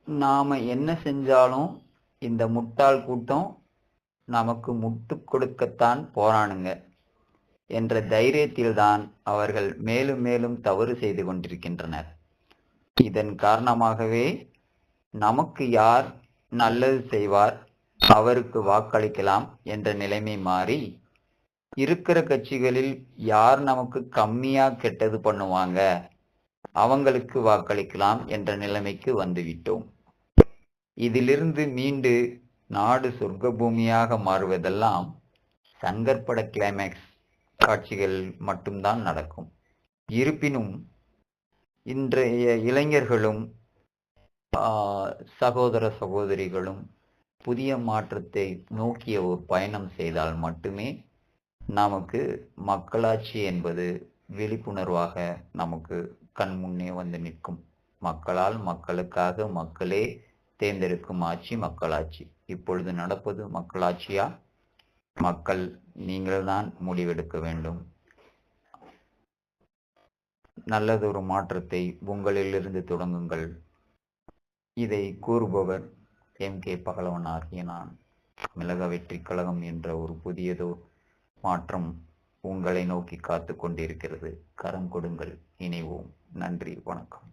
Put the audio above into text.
நாம என்ன செஞ்சாலும் இந்த முட்டாள் கூட்டம் நமக்கு முட்டு கொடுக்கத்தான் போறானுங்க என்ற தைரியத்தில்தான் அவர்கள் மேலும் மேலும் தவறு செய்து கொண்டிருக்கின்றனர். இதன் காரணமாகவே நமக்கு யார் நல்லது செய்வார் அவருக்கு வாக்களிக்கலாம் என்ற நிலைமை மாறி, இருக்கிற கட்சிகளில் யார் நமக்கு கம்மியா கெட்டது பண்ணுவாங்க அவங்களுக்கு வாக்களிக்கலாம் என்ற நிலைமைக்கு வந்துவிட்டோம். இதிலிருந்து மீண்டு நாடு சொர்க்க பூமியாக மாறுவதெல்லாம் சங்கற்பட கிளைமேக்ஸ் காட்சிகள் மட்டும்தான் நடக்கும். இருப்பினும் இன்றைய இளைஞர்களும் சகோதர சகோதரிகளும் புதிய மாற்றத்தை நோக்கிய ஒரு பயணம் செய்தால் மட்டுமே நமக்கு மக்களாட்சி என்பது விழிப்புணர்வாக நமக்கு கண் முன்னே வந்து நிற்கும். மக்களால் மக்களுக்காக மக்களே தேர்ந்தெடுக்கும் ஆட்சி மக்களாட்சி. இப்பொழுது நடப்பது மக்களாட்சியா? மக்கள் நீங்கள்தான் முடிவெடுக்க வேண்டும். நல்லதொரு மாற்றத்தை உங்களிலிருந்து தொடங்குங்கள். இதை கூறுபவர் MK பகலவன் ஆகிய நான். தமிழக வெற்றி கழகம் என்ற ஒரு புதியதோர் மாற்றம் உங்களை நோக்கி காத்து கொண்டிருக்கிறது. கரம் கொடுங்கள், இணைவோம். நன்றி, வணக்கம்.